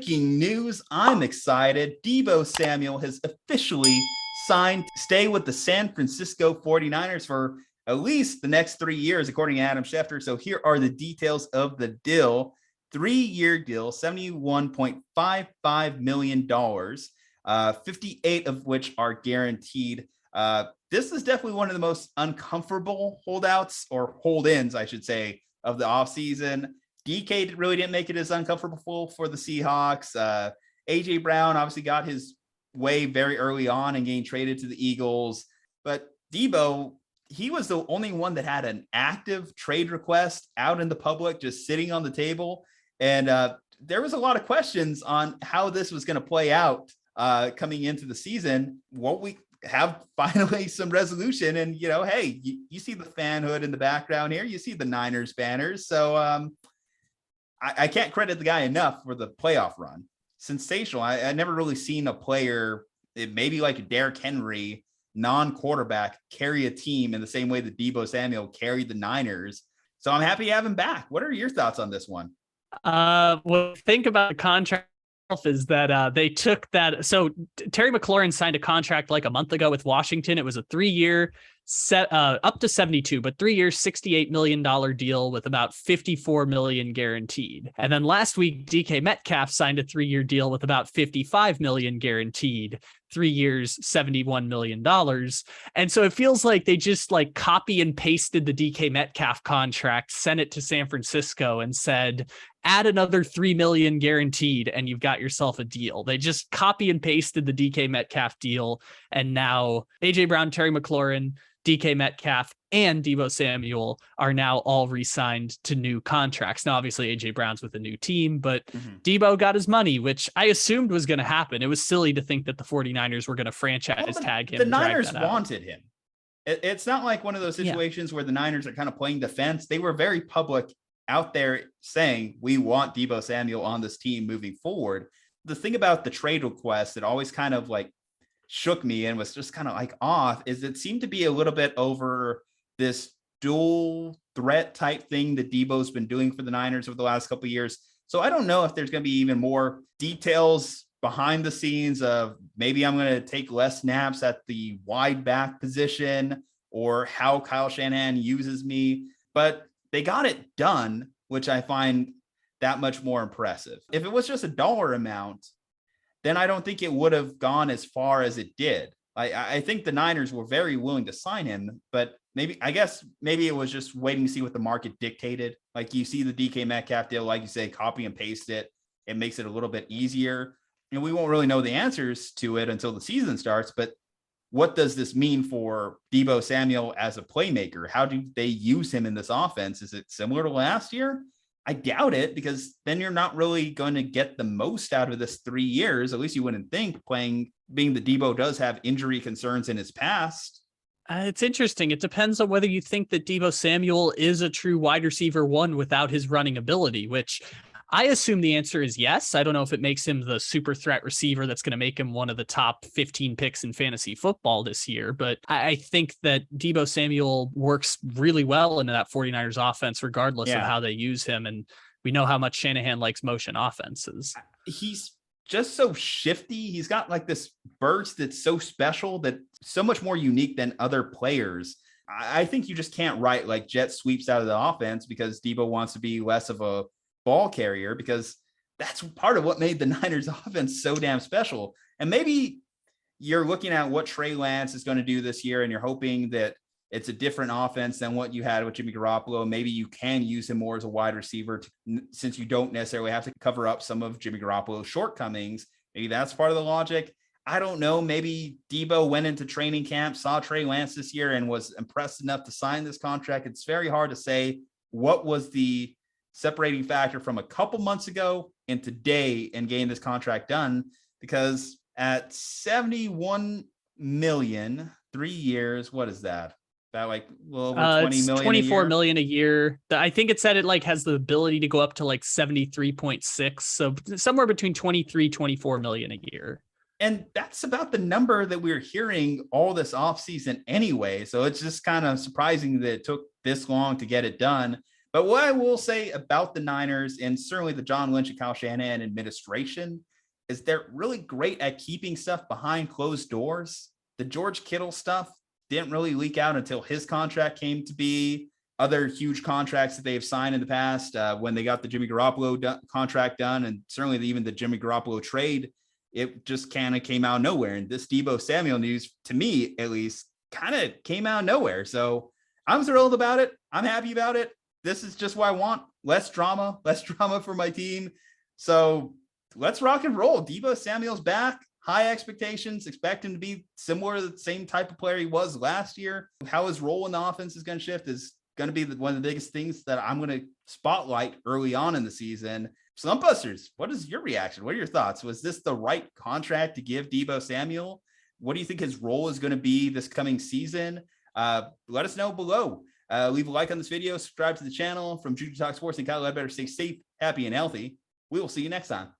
breaking news. I'm excited. Deebo Samuel has officially signed to stay with the San Francisco 49ers for at least the next 3 years, according to Adam Shefter. So here are the details of the deal. 3-year deal, $71.55 million, 58 of which are guaranteed. This is definitely one of the most uncomfortable holdouts, or hold-ins, I should say, of the offseason. DK really didn't make it as uncomfortable for the Seahawks. AJ Brown obviously got his way very early on and getting traded to the Eagles. But Deebo, he was the only one that had an active trade request out in the public, just sitting on the table. And there was a lot of questions on how this was going to play out coming into the season. What we have finally some resolution, and hey, you see the fanhood in the background here, you see the Niners banners. So I can't credit the guy enough for the playoff run. Sensational. I never really seen a player, maybe like a Derrick Henry, non-quarterback, carry a team in the same way that Deebo Samuel carried the Niners. So I'm happy to have him back. What are your thoughts on this one? Well, think about the contract is that they took that. So Terry McLaurin signed a contract like a month ago with Washington. It was a 3-year set up to 72, but 3 years, $68 million deal with about $54 million guaranteed. And then last week, DK Metcalf signed a 3-year deal with about $55 million guaranteed. 3 years, $71 million. And so it feels like they just copy and pasted the DK Metcalf contract, sent it to San Francisco and said, add another $3 million guaranteed and you've got yourself a deal. They just copy and pasted the DK Metcalf deal. And now AJ Brown, Terry McLaurin, DK Metcalf, and Deebo Samuel are now all re-signed to new contracts. Now, obviously, AJ Brown's with a new team, but Deebo got his money, which I assumed was going to happen. It was silly to think that the 49ers were going to franchise tag him. The Niners wanted him. It's not like one of those situations where the Niners are kind of playing defense. They were very public out there saying, we want Deebo Samuel on this team moving forward. The thing about the trade request that always kind of shook me and was just kind of off is it seemed to be a little bit over this dual threat type thing that Deebo's been doing for the Niners over the last couple of years. So I don't know if there's going to be even more details behind the scenes of maybe I'm going to take less snaps at the wide back position or how Kyle Shanahan uses me, but they got it done, which I find that much more impressive. If it was just a dollar amount, then I don't think it would have gone as far as it did. I think the Niners were very willing to sign him, but maybe it was just waiting to see what the market dictated. Like you see the DK Metcalf deal, like you say, copy and paste it. It makes it a little bit easier. And we won't really know the answers to it until the season starts. But what does this mean for Deebo Samuel as a playmaker? How do they use him in this offense? Is it similar to last year? I doubt it, because then you're not really going to get the most out of this 3 years. At least you wouldn't think, being that Deebo does have injury concerns in his past. It's interesting. It depends on whether you think that Deebo Samuel is a true wide receiver one without his running ability, which I assume the answer is yes. I don't know if it makes him the super threat receiver that's going to make him one of the top 15 picks in fantasy football this year. But I think that Deebo Samuel works really well into that 49ers offense, regardless of how they use him. And we know how much Shanahan likes motion offenses. He's just so shifty. He's got this burst that's so special, that so much more unique than other players. I think you just can't write jet sweeps out of the offense because Deebo wants to be less of a ball carrier, because that's part of what made the Niners offense so damn special. And maybe you're looking at what Trey Lance is going to do this year, and you're hoping that it's a different offense than what you had with Jimmy Garoppolo. Maybe you can use him more as a wide receiver since you don't necessarily have to cover up some of Jimmy Garoppolo's shortcomings. Maybe that's part of the logic. I don't know. Maybe Deebo went into training camp, saw Trey Lance this year, and was impressed enough to sign this contract. It's very hard to say what was the separating factor from a couple months ago and today and getting this contract done, because at 71 million, 3 years, what is that? About a little over 20 million. 24 million a year. I think it said it has the ability to go up to 73.6. So somewhere between 23, 24 million a year. And that's about the number that we're hearing all this offseason anyway. So it's just kind of surprising that it took this long to get it done. But what I will say about the Niners, and certainly the John Lynch and Kyle Shanahan administration, is they're really great at keeping stuff behind closed doors. The George Kittle stuff didn't really leak out until his contract came to be. Other huge contracts that they have signed in the past, when they got the Jimmy Garoppolo contract done, and certainly even the Jimmy Garoppolo trade, it just kind of came out of nowhere. And this Deebo Samuel news, to me at least, kind of came out of nowhere. So I'm thrilled about it. I'm happy about it. This is just what I want. Less drama for my team. So let's rock and roll. Deebo Samuel's back. High expectations. Expect him to be similar to the same type of player he was last year. How his role in the offense is going to shift is going to be one of the biggest things that I'm going to spotlight early on in the season. Slumpbusters, what is your reaction? What are your thoughts? Was this the right contract to give Deebo Samuel? What do you think his role is going to be this coming season? Let us know below. Leave a like on this video, subscribe to the channel. From Juju Talk Sports and Kyle Ledbetter, stay safe, happy, and healthy. We will see you next time.